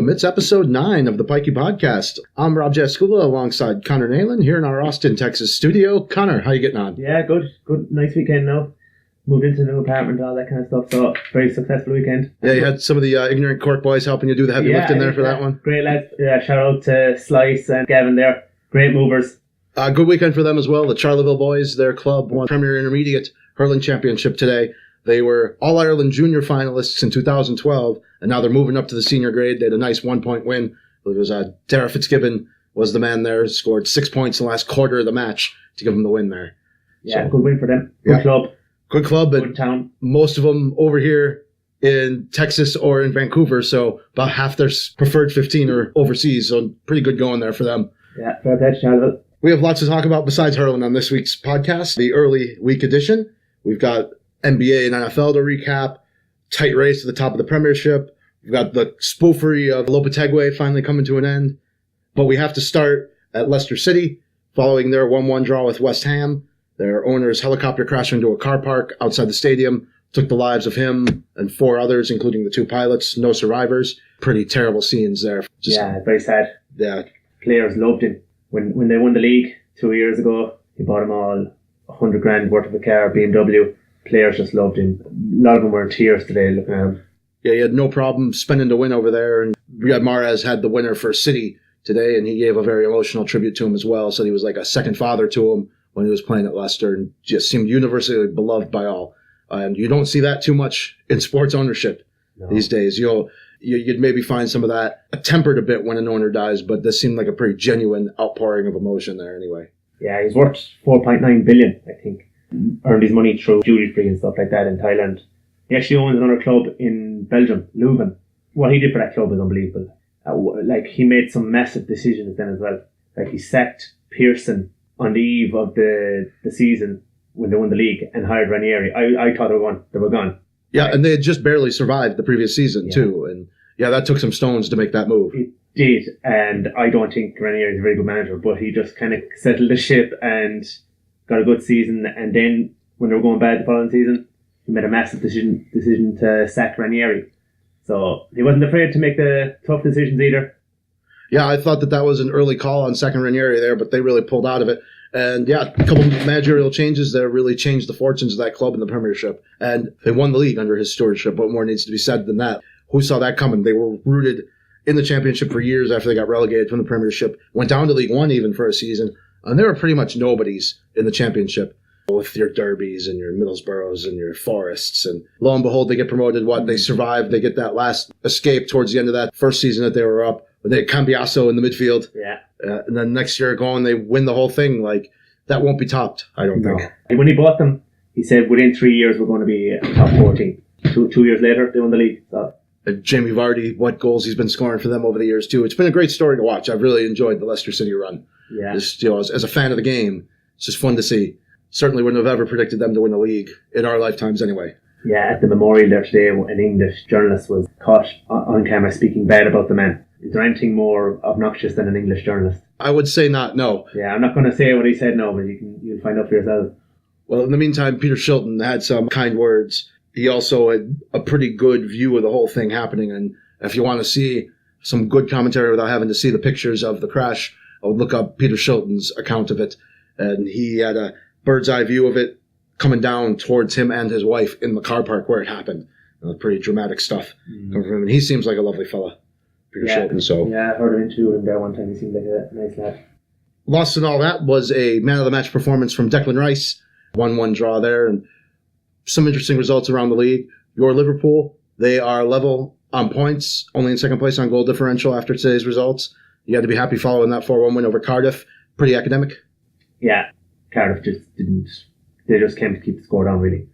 welcome. It's episode 9 of the Pikey Podcast. I'm Rob Jaskula alongside Connor Nayland here in our Austin, Texas studio. Connor, how you getting on? Yeah, good. Nice weekend now. Moved into a new apartment, all that kind of stuff. So, very successful weekend. Yeah, you had some of the ignorant Cork boys helping you do the heavy lifting there for that one. Great lads. Yeah, shout out to Slice and Gavin there. Great movers. Good weekend for them as well. The Charleville boys, their club, won Premier Intermediate Hurling Championship today. They were All-Ireland Junior finalists in 2012, and now they're moving up to the senior grade. They had a nice 1-point win. It was Dara Fitzgibbon was the man there, scored 6 points in the last quarter of the match to give them the win there. Yeah, so, good win for them. Good club. Good club. Good town. Most of them over here in Texas or in Vancouver, so about half their preferred 15 are overseas, so pretty good going there for them. Yeah, fair play to Charleville. We have lots to talk about besides hurling on this week's podcast, the early week edition. We've got NBA and NFL to recap, tight race to the top of the Premiership. We've got the spoofery of Lopetegui finally coming to an end. But we have to start at Leicester City, following their 1-1 draw with West Ham. Their owner's helicopter crashed into a car park outside the stadium, took the lives of him and 4 others, including the 2 pilots. No survivors. Pretty terrible scenes there. Very sad. Yeah. Players loved him. When they won the league 2 years ago, he bought them all $100,000 worth of a car, BMW. Players just loved him. A lot of them were in tears today looking at him. Yeah, he had no problem spending the win over there. And Riyad Mahrez had the winner for City today, and he gave a very emotional tribute to him as well. So he was like a second father to him when he was playing at Leicester, and just seemed universally beloved by all. And you don't see that too much in sports ownership these days. You'd maybe find some of that tempered a bit when an owner dies, but this seemed like a pretty genuine outpouring of emotion there anyway. Yeah, he's worth $4.9 billion, I think. Earned his money through duty-free and stuff like that in Thailand. He actually owns another club in Belgium, Leuven. What he did for that club is unbelievable. He made some massive decisions then as well. Like, he sacked Pearson on the eve of the season when they won the league and hired Ranieri. I thought they were gone. Yeah, and they had just barely survived the previous season too. And yeah, that took some stones to make that move. It did, and I don't think Ranieri is a very good manager, but he just kind of settled the ship and got a good season. And then when they were going bad the following season, he made a massive decision to sack Ranieri. So he wasn't afraid to make the tough decisions either. Yeah, I thought that was an early call on sacking Ranieri there, but they really pulled out of it. And yeah, a couple of managerial changes there really changed the fortunes of that club in the Premiership. And they won the league under his stewardship. What more needs to be said than that? Who saw that coming? They were rooted in the Championship for years after they got relegated from the Premiership. Went down to League One even for a season. And they were pretty much nobodies in the Championship with your Derbies and your Middlesbroughs and your Forests. And lo and behold, they get promoted. They survived. They get that last escape towards the end of that first season that they were up. They had Cambiasso in the midfield. Yeah. And then next year going, they win the whole thing. Like, that won't be topped, I don't think. When he bought them, he said within 3 years we're going to be a top 14. 2 years later, they won the league. So. Jamie Vardy, what goals he's been scoring for them over the years, too. It's been a great story to watch. I've really enjoyed the Leicester City run. Yeah. As a fan of the game, it's just fun to see. Certainly wouldn't have ever predicted them to win the league in our lifetimes anyway. Yeah, at the memorial there today, an English journalist was caught on camera speaking bad about the man. Is there anything more obnoxious than an English journalist? I would say not, no. Yeah, I'm not going to say what he said, no, but you'll find out for yourself. Well, in the meantime, Peter Shilton had some kind words. He also had a pretty good view of the whole thing happening. And if you want to see some good commentary without having to see the pictures of the crash, I would look up Peter Shilton's account of it. And he had a bird's eye view of it coming down towards him and his wife in the car park where it happened. Pretty dramatic stuff coming from him. And he seems like a lovely fella, Peter Shilton. So. Yeah, I heard him interview him there one time. He seemed like a nice lad. Lost in all that was a man-of-the-match performance from Declan Rice. 1-1 draw there. And some interesting results around the league. Your Liverpool, they are level on points, only in second place on goal differential after today's results. You had to be happy following that 4-1 win over Cardiff. Pretty academic. Yeah, Cardiff just didn't. They just came to keep the score down, really.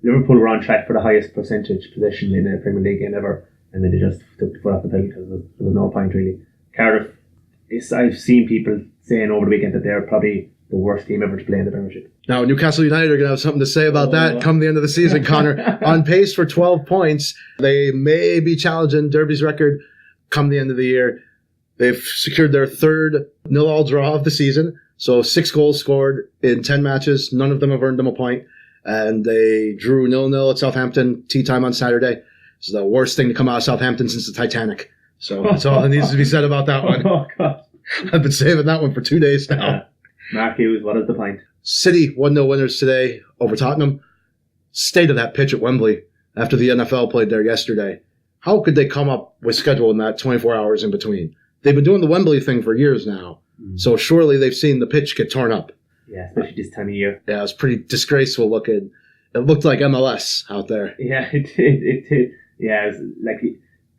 Liverpool were on track for the highest percentage possession in a Premier League game ever, and then they just took the foot off the pedal because there was no point, really. Cardiff, I've seen people saying over the weekend that they're probably the worst team ever to play in the Premiership. Now, Newcastle United are going to have something to say about that come the end of the season, Connor. On pace for 12 points. They may be challenging Derby's record come the end of the year. They've secured their third 0-0 draw of the season. So 6 goals scored in 10 matches. None of them have earned them a point. And they drew 0-0 at Southampton, tea time on Saturday. It's the worst thing to come out of Southampton since the Titanic. So that's all that needs to be said about that one. Oh, God. I've been saving that one for 2 days now. Mark Hughes, what is the point? City 1-0 winners today over Tottenham. State of that pitch at Wembley after the NFL played there yesterday. How could they come up with scheduling that 24 hours in between? They've been doing the Wembley thing for years now. So surely they've seen the pitch get torn up. Yeah, especially this time of year. Yeah, it was pretty disgraceful looking. It looked like MLS out there. Yeah, it yeah, it was like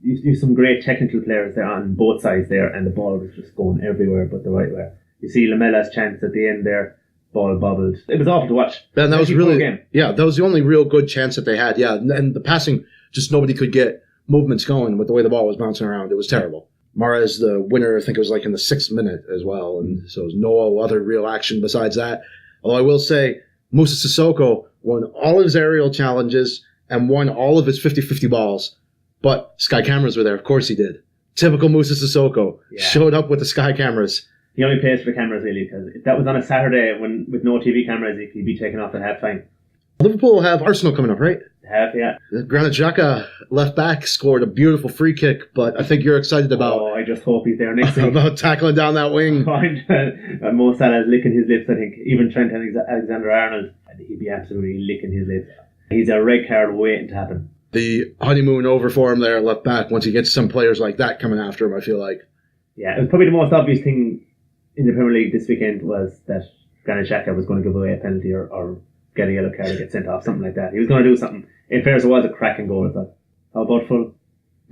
you some great technical players there on both sides there, and the ball was just going everywhere but the right way. You see Lamella's chance at the end there, ball bobbled. It was awful to watch. And that was really, that was the only real good chance that they had. Yeah, and the passing, just nobody could get movements going with the way the ball was bouncing around. It was terrible. Mahrez, the winner, I think it was like in the 6th minute as well, and so there's no other real action besides that. Although I will say, Moussa Sissoko won all his aerial challenges and won all of his 50-50 balls. But Sky cameras were there. Of course he did. Typical Moussa Sissoko. Yeah. Showed up with the Sky cameras. He only plays for the cameras, really, because if that was on a Saturday with no TV cameras, he'd be taken off at half-time. Liverpool have Arsenal coming up, right? Yeah. Granit Xhaka, left back, scored a beautiful free kick, but I think you're excited about... Oh, I just hope he's there next week. About tackling down that wing. Mo Salah's licking his lips, I think. Even Trent Alexander-Arnold, he'd be absolutely licking his lips. He's a red card waiting to happen. The honeymoon over for him there, left back, once he gets some players like that coming after him, I feel like. Yeah, it was probably the most obvious thing in the Premier League this weekend was that Granit Xhaka was going to give away a penalty or get a yellow card or get sent off, something like that. He was going to do something. In fairness, it was a cracking goal, I thought. How about Fulham?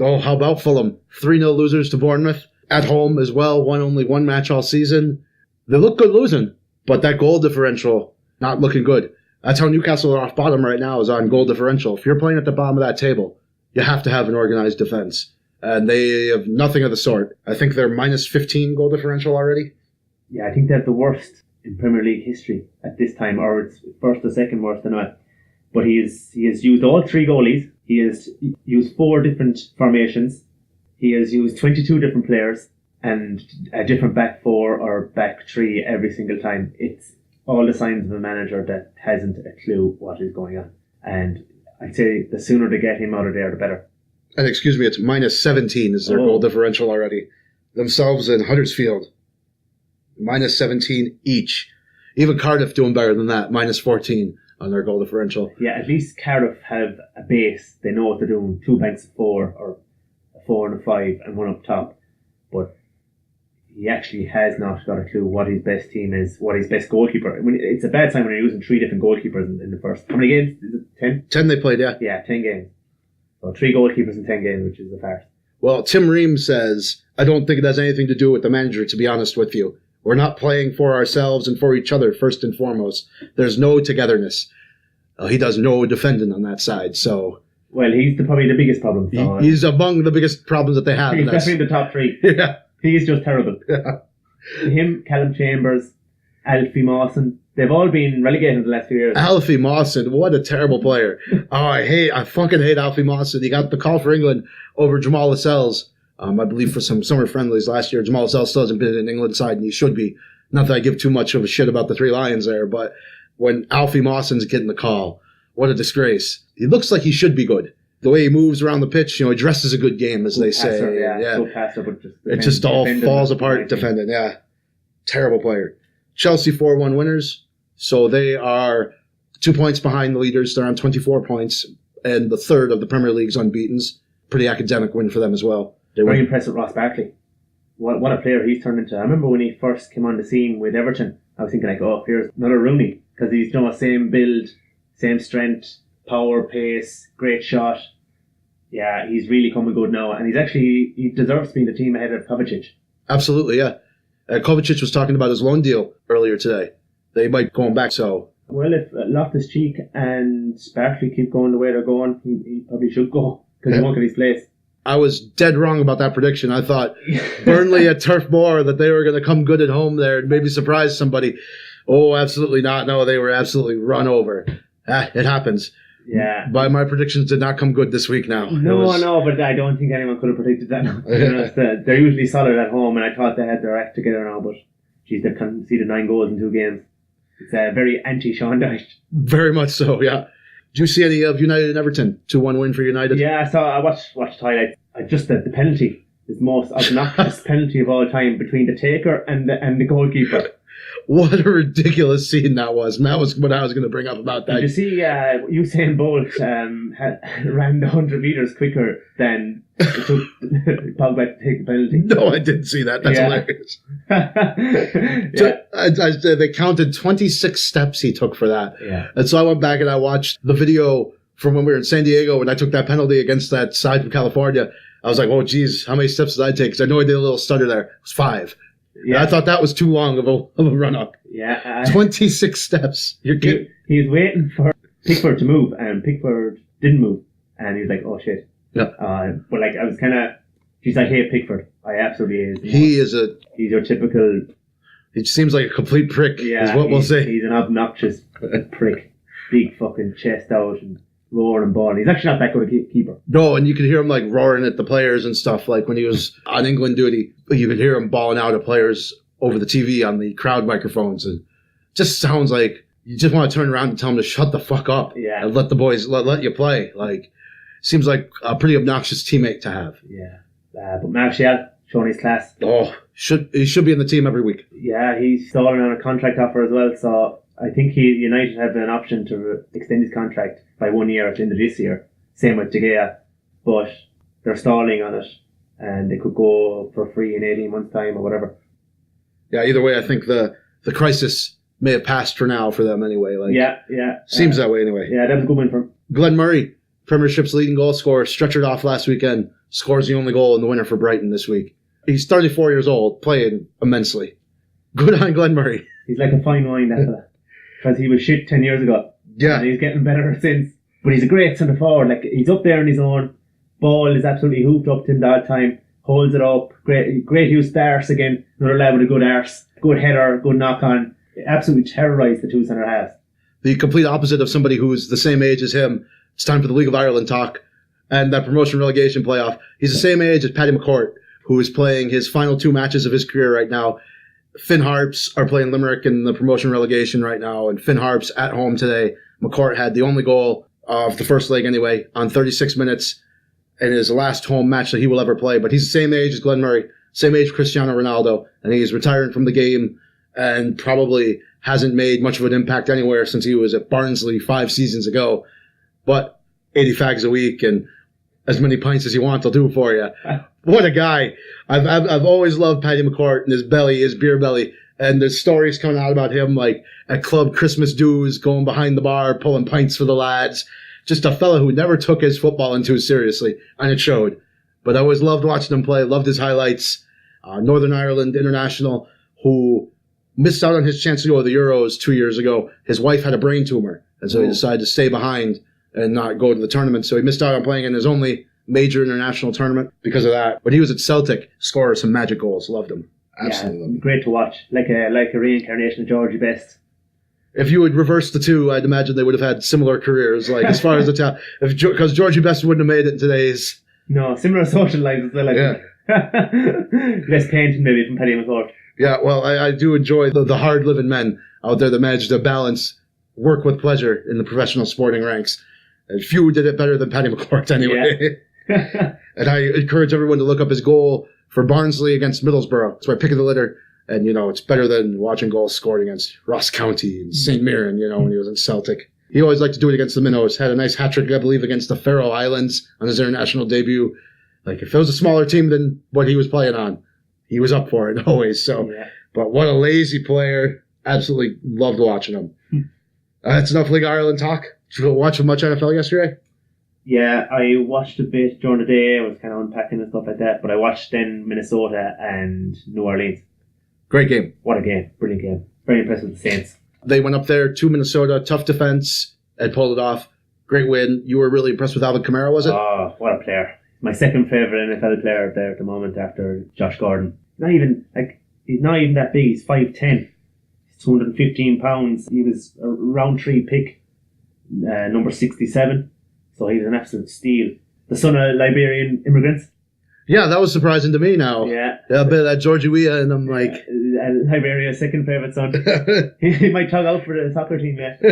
Oh, how about Fulham? 3-0 losers to Bournemouth. At home as well, only one match all season. They look good losing, but that goal differential, not looking good. That's how Newcastle are off bottom right now, is on goal differential. If you're playing at the bottom of that table, you have to have an organized defense. And they have nothing of the sort. I think they're minus 15 goal differential already. Yeah, I think they're the worst in Premier League history at this time, or it's first or second worst, I don't know. But he has used all 3 goalies. He has used 4 different formations. He has used 22 different players and a different back 4 or back 3 every single time. It's all the signs of a manager that hasn't a clue what is going on. And I'd say the sooner they get him out of there, the better. And excuse me, it's minus 17 is their goal differential already. Themselves in Huddersfield, minus 17 each. Even Cardiff doing better than that, minus 14 on their goal differential. Yeah, at least Cardiff have a base. They know what they're doing. 2 banks of 4, or a 4 and a 5, and 1 up top. But he actually has not got a clue what his best team is, what his best goalkeeper. It's a bad sign when you're using 3 different goalkeepers in the first. How many games? Is it 10? 10 they played, yeah. Yeah, 10 games. So 3 goalkeepers in 10 games, which is a farce. Well, Tim Ream says, I don't think it has anything to do with the manager, to be honest with you. We're not playing for ourselves and for each other, first and foremost. There's no togetherness. He does no defending on that side, so... Well, he's probably the biggest problem. So he's among the biggest problems that they have. He's definitely in the top 3. Yeah. He's just terrible. Yeah. Him, Callum Chambers, Alfie Mawson, they've all been relegated in the last few years. Alfie Mawson, what a terrible player. I fucking hate Alfie Mawson. He got the call for England over Jamal Lascelles. I believe for some summer friendlies last year. Jamal Lascelles still hasn't been in an England side, and he should be. Not that I give too much of a shit about the 3 Lions there, but when Alfie Mawson's getting the call, what a disgrace. He looks like he should be good. The way he moves around the pitch, he dresses a good game, as they say. Good passer, but it just all falls apart defending. Yeah, terrible player. Chelsea 4-1 winners, so they are 2 points behind the leaders. They're on 24 points, and the third of the Premier League's unbeatens. Pretty academic win for them as well. Very impressed with Ross Barkley. What a player he's turned into. I remember when he first came on the scene with Everton, I was thinking here's another Rooney, because he's same build, same strength, power, pace, great shot. Yeah, he's really coming good now, and he deserves to be in the team ahead of Kovacic. Absolutely, yeah. Kovacic was talking about his loan deal earlier today. They might go back, so... Well, if Loftus-Cheek and Barkley keep going the way they're going, he probably should go, because he won't get his place. I was dead wrong about that prediction. I thought Burnley at Turf Moor, that they were going to come good at home there and maybe surprise somebody. Oh, absolutely not. No, they were absolutely run over. It happens. Yeah. But my predictions did not come good this week now. No, but I don't think anyone could have predicted that. They're usually solid at home, and I thought they had their act together now, but geez, they've conceded 9 goals in 2 games. It's very anti-Sean Dyche. Very much so, yeah. Did you see any of United and Everton? 2-1 win for United? Yeah, I watched highlights. Just the penalty his most obnoxious penalty of all time between the taker and the goalkeeper. What a ridiculous scene that was. And that was what I was going to bring up about that. Did you see Usain Bolt ran the 100 metres quicker than it took Pogba to take the penalty? No, I didn't see that. That's hilarious. They counted 26 steps he took for that. Yeah. And so I went back and I watched the video from when we were in San Diego when I took that penalty against that side from California. I was like, oh, geez, how many steps did I take? Because I know I did a little stutter there. It was 5. Yeah, and I thought that was too long of a run up. Yeah, 26 steps. You're kidding. He was waiting for Pickford to move, and Pickford didn't move, and he was like, "Oh shit." Yeah. But like, I was kind of, geez, I hate Pickford. I absolutely He's your typical. He seems like a complete prick. Yeah, is what we'll say. He's an obnoxious prick, big fucking chest out and roaring and balling. He's actually not that good a keeper. No, and you could hear him like roaring at the players and stuff. Like when he was on England duty, you could hear him bawling out at players over the TV on the crowd microphones. And it just sounds like you just want to turn around and tell him to shut the fuck up. Yeah. And let the boys let you play. Like, seems like a pretty obnoxious teammate to have. Yeah. But Martial, showing his class. Oh, he should be in the team every week. Yeah, he's stalling on a contract offer as well. So I think United have an option to extend his contract by 1 year at the end of this year. Same with De Gea. But they're stalling on it. And they could go for free in 18 months' time or whatever. Yeah, either way, I think the crisis may have passed for now for them anyway. Like, yeah. Seems that way anyway. Yeah, that was a good win for him. Glenn Murray, Premiership's leading goal scorer, stretchered off last weekend, scores the only goal in the winner for Brighton this week. He's 34 years old, playing immensely. Good on Glenn Murray. He's like a fine wine, that fella. Because he was shit 10 years ago. Yeah. And he's getting better since. But he's a great centre forward. Like, he's up there on his own. Ball is absolutely hooped up to him that time. Holds it up. Great use of the arse again. Another lad with a good arse. Good header. Good knock on. Absolutely terrorised the two centre halves. The complete opposite of somebody who's the same age as him. It's time for the League of Ireland talk. And that promotion relegation playoff. He's the same age as Paddy McCourt, who is playing his final 2 matches of his career right now. Finn Harps are playing Limerick in the promotion relegation right now. And Finn Harps at home today. McCourt had the only goal of the first leg anyway on 36 minutes. And his last home match that he will ever play. But he's the same age as Glenn Murray, same age as Cristiano Ronaldo, and he's retiring from the game and probably hasn't made much of an impact anywhere since he was at Barnsley 5 seasons ago. But 80 fags a week and as many pints as you want, they'll do it for you. What a guy. I've always loved Paddy McCourt and his belly, his beer belly. And there's stories coming out about him like at club Christmas dues, going behind the bar, pulling pints for the lads. Just a fella who never took his footballing too seriously, and it showed. But I always loved watching him play, loved his highlights. Northern Ireland international who missed out on his chance to go to the Euros 2 years ago. His wife had a brain tumor, and so he decided to stay behind and not go to the tournament. So he missed out on playing in his only major international tournament because of that. But he was at Celtic, scored some magic goals, loved him. Absolutely loved him. Great to watch, like a reincarnation of Georgie Best. If you would reverse the two, I'd imagine they would have had similar careers. Like as far as the talent, because Georgie Best wouldn't have made it in today's. No, similar social lives as well. Less painting maybe from Paddy McCourt. Yeah, well, I do enjoy the hard living men out there that manage to balance work with pleasure in the professional sporting ranks. And few did it better than Paddy McCourt anyway. Yeah. And I encourage everyone to look up his goal for Barnsley against Middlesbrough. It's my pick of the litter. And, it's better than watching goals scored against Ross County and St. Mirren, when he was in Celtic. He always liked to do it against the Minnows. Had a nice hat-trick, I believe, against the Faroe Islands on his international debut. Like, if it was a smaller team than what he was playing on, he was up for it always. So, yeah. But what a lazy player. Absolutely loved watching him. That's enough League of Ireland talk. Did you watch much NFL yesterday? Yeah, I watched a bit during the day. I was kind of unpacking and stuff like that. But I watched then Minnesota and New Orleans. Great game. What a game. Brilliant game. Very impressed with the Saints. They went up there to Minnesota. Tough defense and pulled it off. Great win. You were really impressed with Alvin Kamara, was it? Oh, what a player. My second favourite NFL player there at the moment after Josh Gordon. He's not even that big. He's 5'10". He's 215 pounds. He was a round 3 pick, number 67. So he was an absolute steal. The son of Liberian immigrants. Yeah, that was surprising to me now. Yeah. A bit of that Georgie Weah, and I'm like... Liberia's second favourite son. He might tug out for the soccer team yet.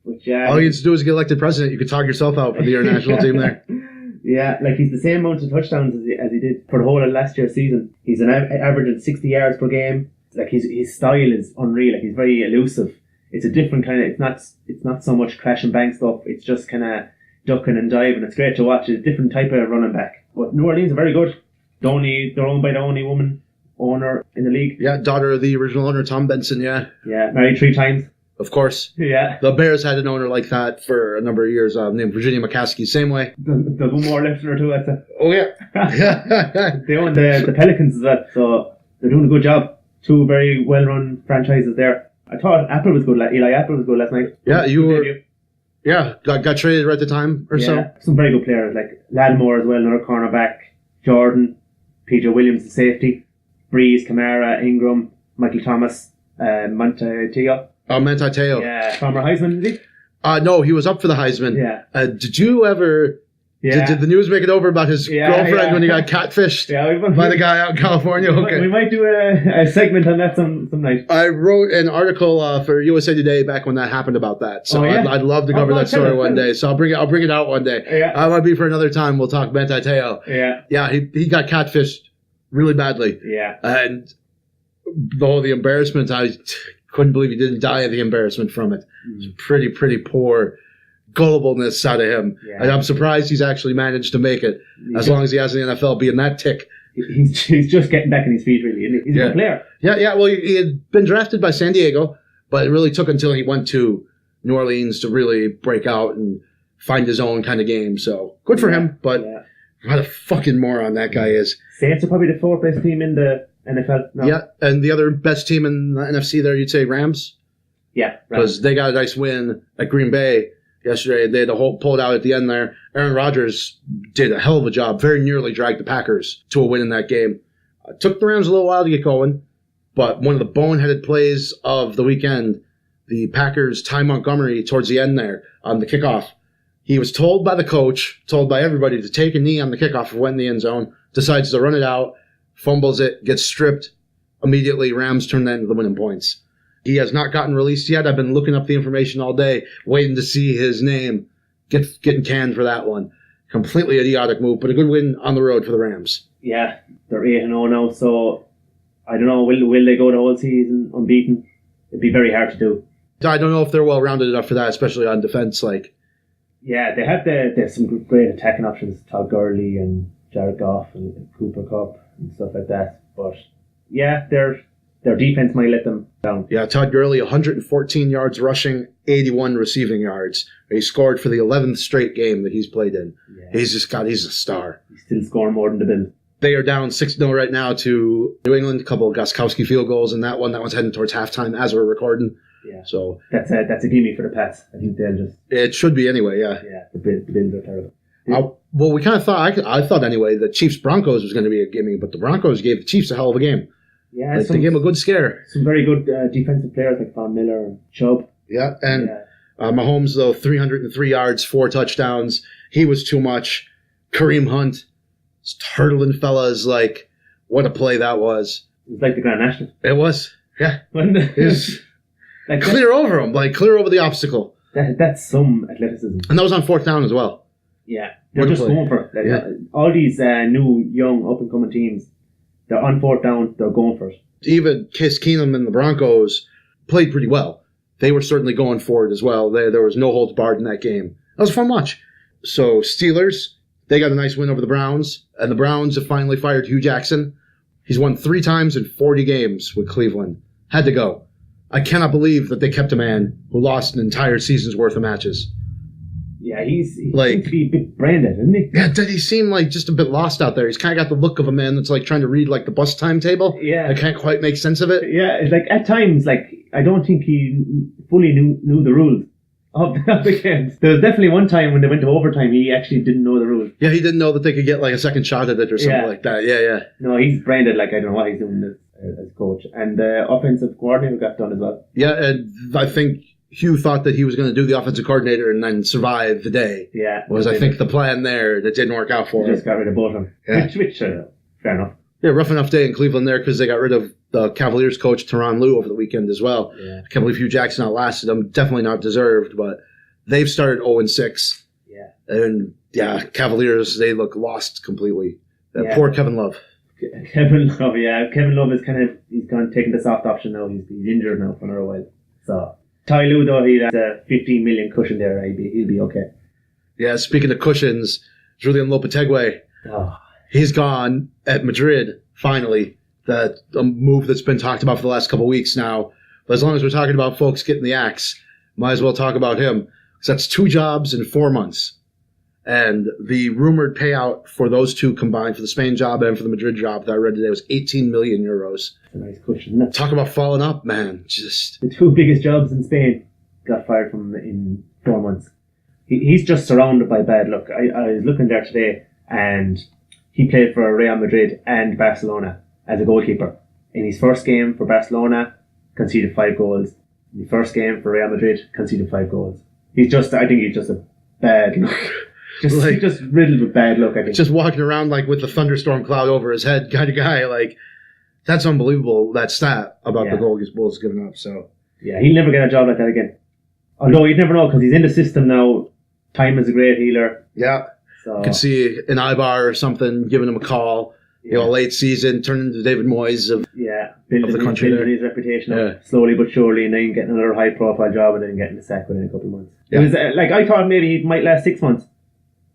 All you had to do is get elected president. You could talk yourself out for the international team there. Yeah, like he's the same amount of touchdowns as he did for the whole of last year's season. He's averaging 60 yards per game. Like his style is unreal. Like he's very elusive. It's a different kind of. It's not so much crash and bang stuff. It's just kind of ducking and diving. It's great to watch. It's a different type of running back. But New Orleans are very good. They're owned by the only woman owner in the league. Yeah, daughter of the original owner, Tom Benson. Yeah, married 3 times. Of course. Yeah. The Bears had an owner like that for a number of years named Virginia McCaskey. Same way. There's one more left in or two, I'd say. Oh, yeah. They own the Pelicans as well, so they're doing a good job. 2 very well-run franchises there. I thought Apple was good. Eli Apple was good last night. Yeah, you were. Yeah, got traded right at the time or so. Some very good players like Lattimore as well, another cornerback. Jordan, PJ Williams, the safety. Breeze, Kamara, Ingram, Michael Thomas, Manti Te'o. Manti Te'o. Yeah, former Heisman, is he? No, he was up for the Heisman. Yeah. Did you ever... Yeah. Did the news make it over about his girlfriend when he got catfished by the guy out in California? We might do a segment on that some night. I wrote an article for USA Today back when that happened about that. So I'd love to cover that story one day. So I'll bring it out one day. Yeah. Might be for another time. We'll talk Manti Te'o. Yeah. Yeah, he got catfished really badly. Yeah. And the embarrassment, I couldn't believe he didn't die of the embarrassment from it. It was pretty poor gullibleness out of him. Yeah. And I'm surprised he's actually managed to make it as long as he has in the NFL being that tick. He's just getting back on his feet, really, isn't he? He's a good player. Yeah. Well, he had been drafted by San Diego, but it really took until he went to New Orleans to really break out and find his own kind of game. So good for him, but what a fucking moron that guy is. Saints are probably the 4th best team in the NFL now. Yeah, and the other best team in the NFC there, you'd say Rams? Yeah. Because they got a nice win at Green Bay yesterday. They had pulled out at the end there. Aaron Rodgers did a hell of a job. Very nearly dragged the Packers to a win in that game. Took the Rams a little while to get going, but one of the boneheaded plays of the weekend, the Packers, Ty Montgomery, towards the end there on the kickoff, he was told by the coach, told by everybody to take a knee on the kickoff and went in the end zone, decides to run it out, fumbles it, gets stripped. Immediately, Rams turn that into the winning points. He has not gotten released yet. I've been looking up the information all day, waiting to see his name getting canned for that one. Completely idiotic move, but a good win on the road for the Rams. Yeah, they're 8-0 now, so I don't know, will they go the whole season unbeaten? It'd be very hard to do. I don't know if they're well-rounded enough for that, especially on defense. Yeah, they have some great attacking options, Todd Gurley and Jared Goff and Cooper Kupp and stuff like that. But yeah, their defense might let them down. Yeah, Todd Gurley, 114 yards rushing, 81 receiving yards. He scored for the 11th straight game that he's played in. Yeah. He's a star. He's still scoring more than the Bills. They are down 6-0 right now to New England. A couple of Gostkowski field goals in that one. That one's heading towards halftime as we're recording. Yeah. So that's a gimme for the Pats. I think they'll just... It should be anyway, yeah. Yeah, the Bills are terrible. Well, we kind of thought, I thought anyway, the Chiefs-Broncos was going to be a gimme, but the Broncos gave the Chiefs a hell of a game. Yeah, they gave them a good scare. Some very good defensive players like Von Miller and Chubb. Yeah, and Mahomes, though, 303 yards, 4 touchdowns. He was too much. Kareem Hunt, hurdling fellas, what a play that was. It was like the Grand National. It was, yeah. It was clear over him, clear over the obstacle. That's some athleticism. And that was on 4th down as well. Yeah, they're just going for it. All these new, young, up-and-coming teams, they're on 4th down, they're going for it. Even Case Keenum and the Broncos played pretty well. They were certainly going for it as well. There was no holds barred in that game. That was a fun watch. So Steelers, they got a nice win over the Browns, and the Browns have finally fired Hugh Jackson. He's won 3 times in 40 games with Cleveland. Had to go. I cannot believe that they kept a man who lost an entire season's worth of matches. Yeah, he seems to be a bit branded, isn't he? Yeah, did he seem just a bit lost out there? He's kind of got the look of a man that's trying to read the bus timetable. Yeah. I can't quite make sense of it. Yeah, it's at times, I don't think he fully knew the rules of the games. There was definitely one time when they went to overtime, he actually didn't know the rules. Yeah, he didn't know that they could get a second shot at it or something like that. Yeah. No, he's branded I don't know what he's doing as coach. And the offensive coordinator got done as well. Yeah, and I think Hugh thought that he was going to do the offensive coordinator and then survive the day. Yeah. I think the plan there that didn't work out for him. Just got rid of both of them. Yeah. Which fair enough. Yeah, rough enough day in Cleveland there because they got rid of the Cavaliers coach Tyronn Lue over the weekend as well. Yeah. I can't believe Hugh Jackson outlasted him. Definitely not deserved, but they've started 0-6. Yeah. And Yeah, Cavaliers, they look lost completely. Yeah. Poor Kevin Love. Kevin Love, yeah. Kevin Love is he's gone taking the soft option now. He's injured now for another while. So, Ty Lue, though, he has a 15 million cushion there. He'll be okay. Yeah, speaking of cushions, Julian Lopetegui, Oh. he's gone at Madrid, finally. A move that's been talked about for the last couple of weeks now. But as long as we're talking about folks getting the axe, might as well talk about him. Because that's 2 jobs in 4 months. And the rumored payout for those 2 combined, for the Spain job and for the Madrid job that I read today, was 18 million euros. That's a nice cushion, isn't it? Talk about falling up, man. Just The 2 biggest jobs in Spain got fired from in 4 months. He's just surrounded by bad luck. I was looking there today, and he played for Real Madrid and Barcelona as a goalkeeper. In his first game for Barcelona, conceded 5 goals. In the first game for Real Madrid, conceded 5 goals. I think he's just a bad luck. He's just riddled with bad luck, I think. just walking around like with a thunderstorm cloud over his head kind of guy. Like, that's unbelievable, that stat about the goal Bulls giving up. So yeah, he'll never get a job like that again. Although you'd never know, because he's in the system now. Time is a great healer. yeah, So you can see an Ibar or something giving him a call. You know, late season, turning into David Moyes of building his reputation up slowly but surely, and then getting another high-profile job, and then getting the sack within a couple of months. Yeah. It was I thought maybe he might last 6 months,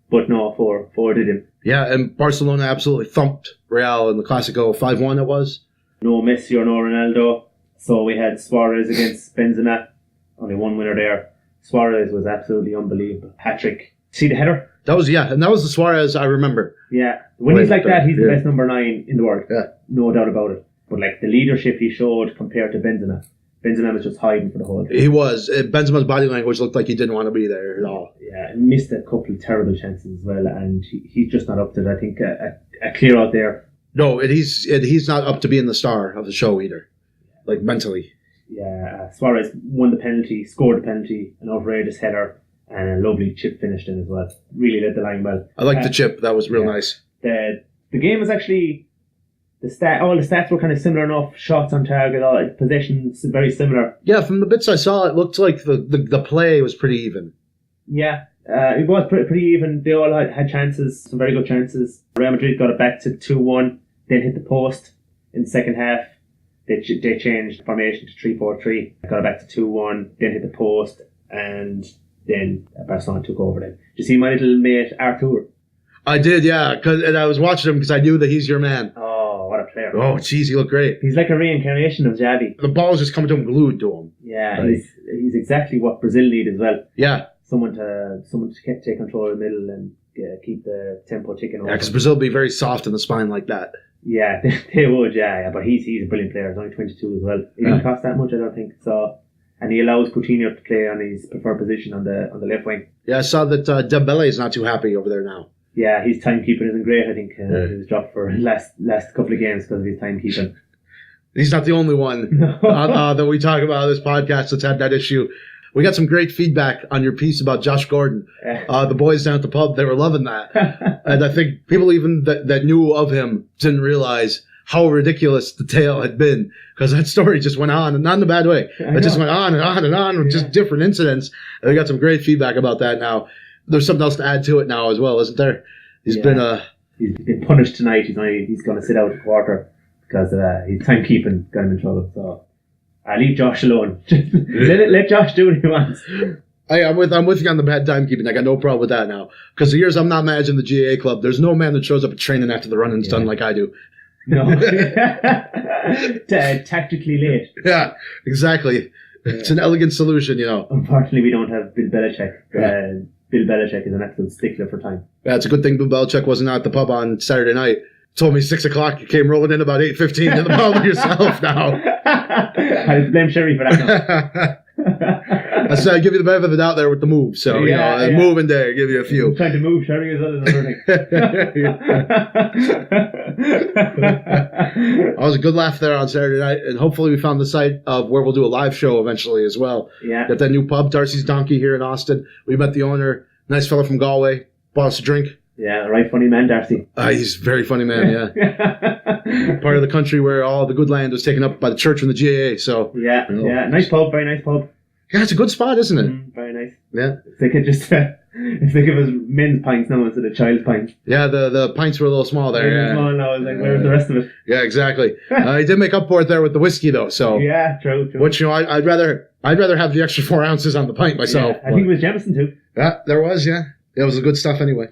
but no, four did him. Yeah, and Barcelona absolutely thumped Real in the Clásico 5-1 it was. No Messi or no Ronaldo, so we had Suarez against Benzema. Only one winner there. Suarez was absolutely unbelievable. Hat-trick. See the header? That was the Suarez I remember. Yeah. When he's like that, he's the Yeah. best number 9 in the world. Yeah. No doubt about it. But like the leadership he showed compared to Benzema was just hiding for the whole thing. He was. Benzema's body language looked like he didn't want to be there at all. Yeah, missed a couple of terrible chances as well, and he's just not up to it. I think a clear out there. No, he's not up to being the star of the show either. Like, mentally. Yeah, Suarez won the penalty, scored the penalty, an outrageous header, and a lovely chip finished in as well. Really led the line well. I like the chip. That was real nice. The game was actually all the stats were kind of similar enough. Shots on target, all possessions very similar. Yeah, from the bits I saw, it looked like the play was pretty even. Yeah, it was pretty even. They all had chances, some very good chances. Real Madrid got it back to 2-1, then hit the post in the second half. They changed formation to 3-4-3, got it back to 2-1, then hit the post, and then Barcelona took over then. Did you see my little mate Artur? I did, yeah, and I was watching him because I knew that he's your man. Oh, what a player. Oh, jeez, he looked great. He's like a reincarnation of Xavi. The ball's just coming to him glued to him. Yeah, he's exactly what Brazil need as well. Yeah. Someone to take control of the middle and keep the tempo ticking over. Yeah, because Brazil would be very soft in the spine like that. Yeah, they would, yeah. But he's a brilliant player. He's only 22 as well. He didn't cost that much, I don't think. So, and he allows Coutinho to play on his preferred position on the left wing. Yeah, I saw that Dembele is not too happy over there now. Yeah, his timekeeping isn't great. I think he was dropped for last couple of games because of his timekeeping. He's not the only one that we talk about on this podcast that's had that issue. We got some great feedback on your piece about Josh Gordon. The boys down at the pub, they were loving that. And I think people even that knew of him didn't realize how ridiculous the tale had been, because that story just went on, and not in a bad way. It just went on and on and on with just different incidents. And we got some great feedback about that now. There's something else to add to it now as well, isn't there? He's been punished tonight. He's going to sit out a quarter because his timekeeping got him in trouble. So I leave Josh alone. let Josh do what he wants. I'm with you on the bad timekeeping. I got no problem with that now. Because the years I'm not managing the GAA club, there's no man that shows up at training after the running's done like I do. No. Tactically late. Yeah, exactly. Yeah. It's an elegant solution, you know. Unfortunately, we don't have Bill Belichick. Bill Belichick is an absolute stickler for time. Yeah, it's a good thing Bill Belichick wasn't at the pub on Saturday night. Told me 6 o'clock. You came rolling in about 8:15 to the pub yourself now. I blame Sherry for that. I said I'd give you the benefit of the doubt there with the move. So, moving day, give you a few. I'm trying to move Sherry as well as another thing. It was a good laugh there on Saturday night, and hopefully we found the site of where we'll do a live show eventually as well. Yeah. Got that new pub, Darcy's Donkey, here in Austin. We met the owner, nice fella from Galway, bought us a drink. Yeah, right funny man, Darcy. He's a very funny man, yeah. Part of the country where all the good land was taken up by the church and the GAA, so. Yeah, nice pub, very nice pub. Yeah, it's a good spot, isn't it? Very nice. Yeah. If they could just, if they give us men's pints now instead of child's pints. Yeah, the pints were a little small there. Yeah. Small now. I was like, where's the rest of it? Yeah, exactly. He did make up for it there with the whiskey, though. So yeah, true. Which I'd rather have the extra 4 ounces on the pint myself. Yeah, I think it was Jameson too. Yeah, there was. Yeah, it was the good stuff anyway.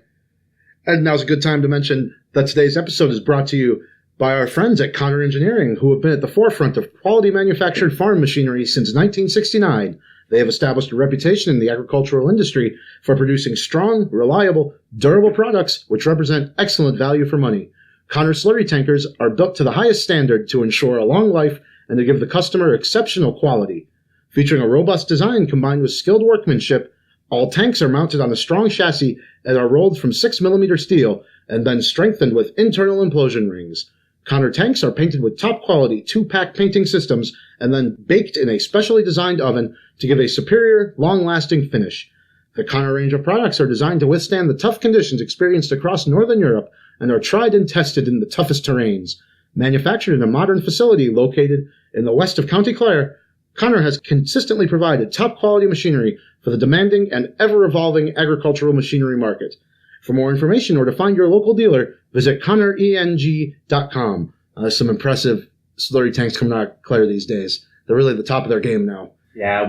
And now's a good time to mention that today's episode is brought to you by our friends at Connor Engineering, who have been at the forefront of quality manufactured farm machinery since 1969. They have established a reputation in the agricultural industry for producing strong, reliable, durable products which represent excellent value for money. Connor slurry tankers are built to the highest standard to ensure a long life and to give the customer exceptional quality. Featuring a robust design combined with skilled workmanship, all tanks are mounted on a strong chassis and are rolled from 6mm steel and then strengthened with internal implosion rings. Connor tanks are painted with top-quality 2-pack painting systems and then baked in a specially designed oven to give a superior, long-lasting finish. The Connor range of products are designed to withstand the tough conditions experienced across Northern Europe and are tried and tested in the toughest terrains. Manufactured in a modern facility located in the west of County Clare, Connor has consistently provided top-quality machinery for the demanding and ever-evolving agricultural machinery market. For more information or to find your local dealer, visit ConnorENG.com. Some impressive slurry tanks coming out of Clare these days. They're really the top of their game now. Yeah,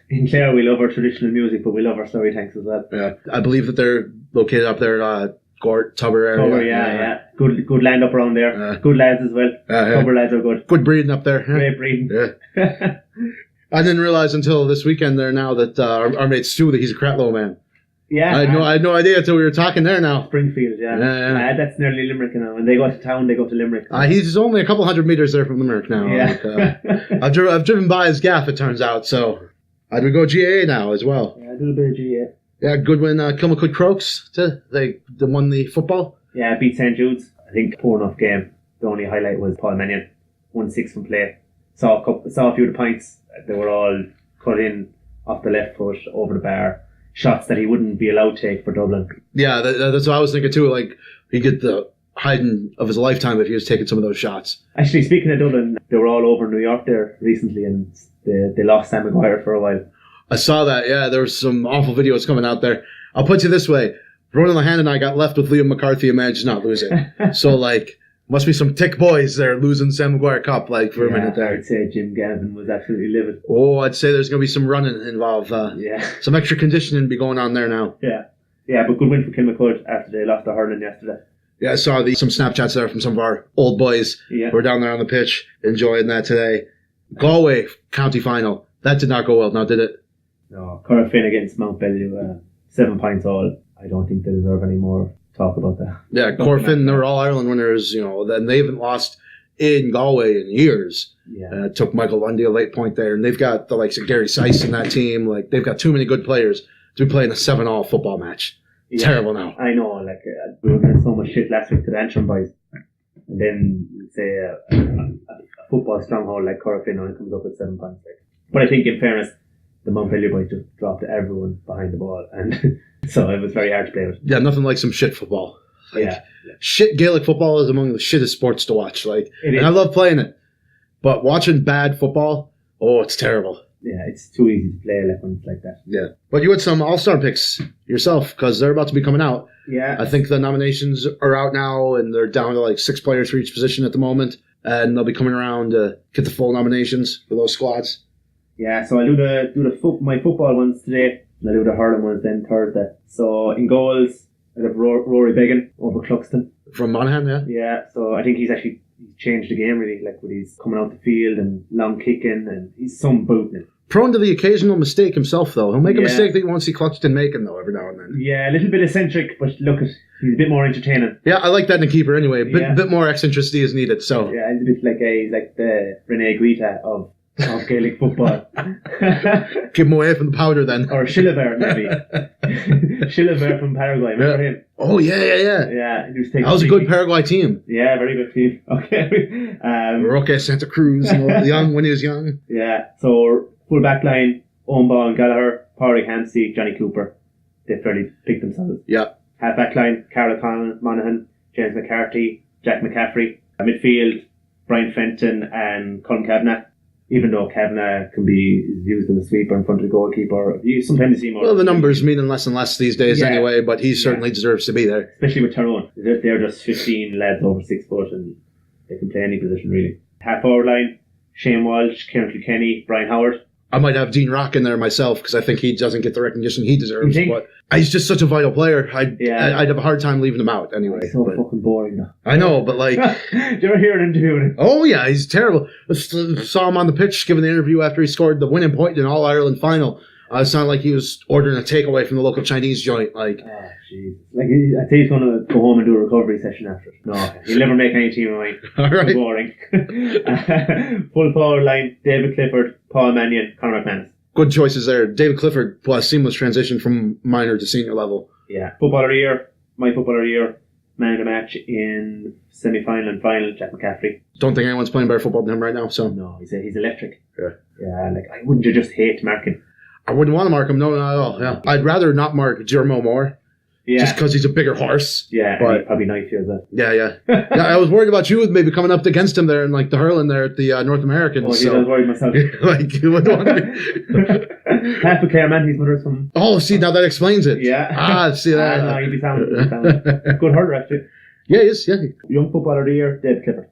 in Clare we love our traditional music, but we love our slurry tanks as well. Yeah, I believe that they're located up there at Gort, Tubber area. Tubber, yeah. Good land up around there. Good lads as well. Tubber lads are good. Good breeding up there. Great breeding. Yeah. I didn't realize until this weekend there now that our mate Stu, that he's a Cratloe man. Yeah. I had no idea until we were talking there now. Springfield, yeah. That's nearly Limerick now. When they go to town, they go to Limerick. He's only a couple hundred meters there from Limerick now. Yeah. I've driven by his gaff, it turns out, so I'd go GAA now as well. Yeah, I do a bit of GAA. Yeah, good win. Kilmacud Crokes, they won the football. Yeah, beat St. Jude's. I think poor enough game. The only highlight was Paul Mannion, 1-6 from play. Saw a few of the points. They were all cut in off the left foot over the bar. Shots that he wouldn't be allowed to take for Dublin. Yeah, that's what I was thinking too. Like, he'd get the hiding of his lifetime if he was taking some of those shots. Actually, speaking of Dublin, they were all over New York there recently, and they lost Sam Maguire for a while. I saw that, yeah. There was some awful videos coming out there. I'll put you this way. Ronan Lahan and I got left with Liam McCarthy and managed to not lose it. So, must be some tick boys there losing Sam Maguire Cup, for a minute there. I'd say Jim Gavin was absolutely livid. Oh, I'd say there's going to be some running involved. Some extra conditioning be going on there now. Yeah, but good win for Kilmacud after they lost to hurling yesterday. Yeah, I saw some Snapchats there from some of our old boys who were down there on the pitch enjoying that today. Galway county final. That did not go well now, did it? No, Corofin against Mount Bellew, 7 points all. I don't think they deserve any more talk about that. Yeah, Corofin, they were All-Ireland winners, and they haven't lost in Galway in years. Yeah. Took Michael Lundy a late point there, and they've got the likes of Gary Sice in that team. They've got too many good players to be playing a 7-all football match. Yeah, terrible now. I know, we were getting so much shit last week to the Antrim boys. And then, say, a football stronghold like Corofin only comes up with 7 points. But I think, in fairness, the Montpellier boys just dropped everyone behind the ball, and so it was very hard to play with. Yeah, nothing like some shit football. Shit Gaelic football is among the shittest sports to watch. And I love playing it, but watching bad football, it's terrible. Yeah, it's too easy to play when it's like that. Yeah, but you had some all-star picks yourself because they're about to be coming out. Yeah, I think the nominations are out now, and they're down to 6 players for each position at the moment, and they'll be coming around to get the full nominations for those squads. Yeah, so I'll do my football ones today, and I'll do the hurling ones then Thursday. So in goals, I have Rory Began over Cluxton. From Monaghan, yeah? Yeah, so I think he's changed the game really, with his coming out the field and long kicking, and he's some booting. Prone to the occasional mistake himself, though. He'll make a mistake that you won't see Cluxton making, though, every now and then. Yeah, a little bit eccentric, but he's a bit more entertaining. Yeah, I like that in a keeper anyway. A bit more eccentricity is needed, so. Yeah, he's a bit he's like the Rene Higuita of Gaelic football. Keep him away from the powder then. Or Shilliver, maybe. Shilliver from Paraguay, remember him? Oh, yeah. Yeah, that was a good Paraguay team. Yeah, very good team. Okay. Roque Santa Cruz, young when he was young. Yeah, so full back line, Owen Ball and Gallagher, Pádraig Hansi, Johnny Cooper. They fairly picked themselves. Yeah. Half back line, Carol O'Connell, Monaghan, James McCarthy, Jack McCaffrey. Midfield, Brian Fenton and Colin Kavanagh. Even though Kavanagh can be used as a sweeper in front of the goalkeeper, sometimes you see more. Well, the numbers mean less and less these days anyway, but he certainly deserves to be there. Especially with Tyrone. They're just 15 lads over 6 foot and they can play any position really. Half forward line, Shane Walsh, Kieran Kilkenny, Brian Howard. I might have Dean Rock in there myself because I think he doesn't get the recognition he deserves. But he's just such a vital player. I'd have a hard time leaving him out anyway. He's so fucking boring though. I know, but like... Did you ever hear an interview with him? Oh yeah, he's terrible. I saw him on the pitch giving the interview after he scored the winning point in All-Ireland final. It sounded like he was ordering a takeaway from the local Chinese joint. Like, oh, jeez. Like, I think he's going to go home and do a recovery session after it. No, he'll never make any team of mine. All right. Boring. Full forward line, David Clifford, Paul Mannion, Conor McManus. Good choices there. David Clifford plus seamless transition from minor to senior level. Yeah. Footballer of the year, my footballer of the year, man of the match in semi-final and final, Jack McCaffrey. Don't think anyone's playing better football than him right now. So no, he's electric. Yeah. Like, wouldn't you just hate marking? I wouldn't want to mark him, no, not at all. Yeah, I'd rather not mark Jermo more. Yeah. Just because he's a bigger horse. Yeah, but he'd probably knife you as well. Yeah. I was worried about you maybe coming up against him there in like the hurling there at the North Americans. Oh, I was worried myself. Like, you wouldn't want to be. Half a Clareman, his mother's from... Oh, see, now that explains it. Yeah. See that. No, he'd be sound. Good hurler, actually. Yeah, he is, yeah. Young footballer of the year, David Clifford.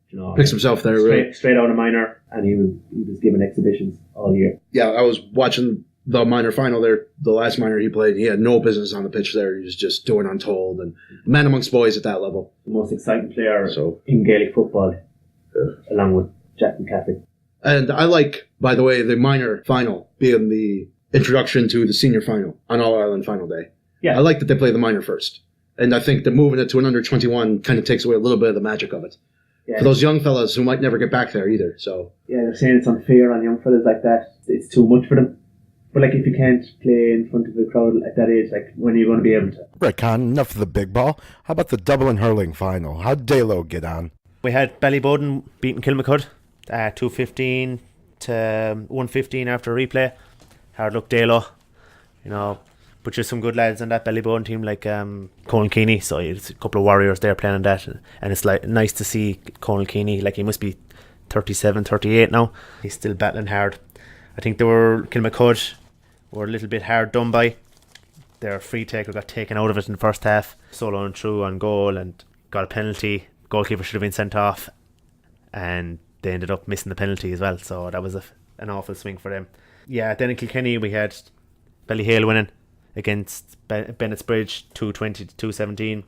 You know, picks himself there, really. Straight out of minor, and he was given exhibitions all year. Yeah, I was watching the minor final there, the last minor he played. He had no business on the pitch there. He was just doing untold, and man amongst boys at that level. The most exciting player in Gaelic football, along with Jack McCaffrey. And I like, by the way, the minor final being the introduction to the senior final on All-Ireland final day. Yeah. I like that they play the minor first. And I think that moving it to an under-21 kind of takes away a little bit of the magic of it. Yeah. For those young fellas who might never get back there either. So yeah, they're saying it's unfair on young fellas like that. It's too much for them. But like, if you can't play in front of a crowd at that age, like, when are you going to be able to? Right, Con, enough of the big ball. How about the Dublin hurling final? How'd Dalo get on? We had Ballyboden beating Kilmacud 2-15 to 1-15 after a replay. Hard luck Dalo, you know. But just some good lads on that Ballyboden team, like Conal Keeney. So it's a couple of warriors there playing on that, and it's like nice to see Conal Keeney. Like, he must be 37, 38 now. He's still battling hard. I think Kilmacud were a little bit hard done by. Their free taker got taken out of it in the first half, soloing through on goal and got a penalty. Goalkeeper should have been sent off, and they ended up missing the penalty as well. So that was an awful swing for them. Yeah, then in Kilkenny we had Ballyhale winning against Bennett's Bridge 220 to 217.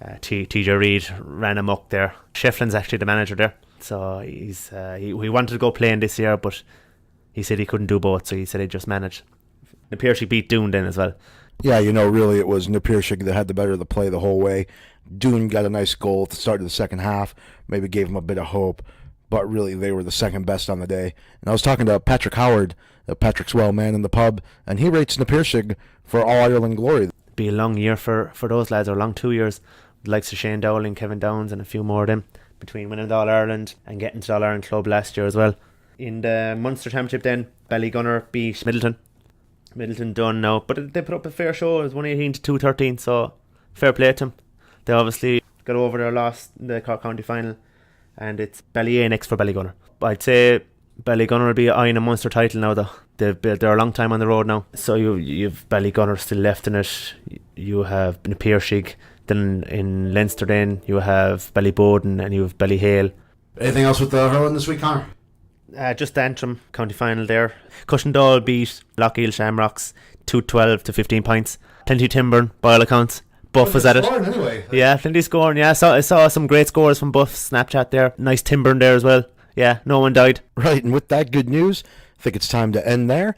TJ Reid ran amok there. Shefflin's actually the manager there, so he wanted to go playing this year, but he said he couldn't do both, so he said he'd just manage. Napier beat Doon then as well. Yeah, really it was Napier that had the better of the play the whole way. Doon got a nice goal at the start of the second half, maybe gave him a bit of hope, but really they were the second best on the day. And I was talking to Patrick Howard, Patrick's well man in the pub, and he rates Napier for All-Ireland glory. Be a long year for those lads, or long 2 years. The likes of Shane Dowling, Kevin Downs, and a few more of them, between winning the All-Ireland and getting to the All-Ireland club last year as well. In the Munster Championship then, Ballygunner beat Middleton. Middleton done now, but they put up a fair show. It was 118 to 213, so fair play to them. They obviously got over their loss in the Cork County final, and it's Ballyea next for Ballygunner. But I'd say Ballygunner will be eyeing a Munster title now though. They're a long time on the road now. So you've Ballygunner still left in it. You have Napier. Then in Leinster then you have Ballyboden and you have Ballyhale. Anything else with the hurling this week, Connor? Just the Antrim county final there. Cushendall beat Lochiel Shamrocks 2-12 to 15 points. Plenty Timbern by all accounts. Buff was at it. Anyway. Yeah, plenty scoring. Yeah, I saw some great scores from Buff's Snapchat there. Nice Timbern there as well. Yeah, no one died. Right, and with that good news, I think it's time to end there.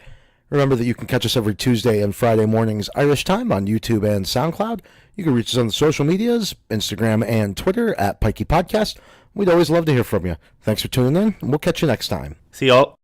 Remember that you can catch us every Tuesday and Friday mornings Irish time on YouTube and SoundCloud. You can reach us on the social medias, Instagram and Twitter at Pikey Podcast. We'd always love to hear from you. Thanks for tuning in, and we'll catch you next time. See y'all.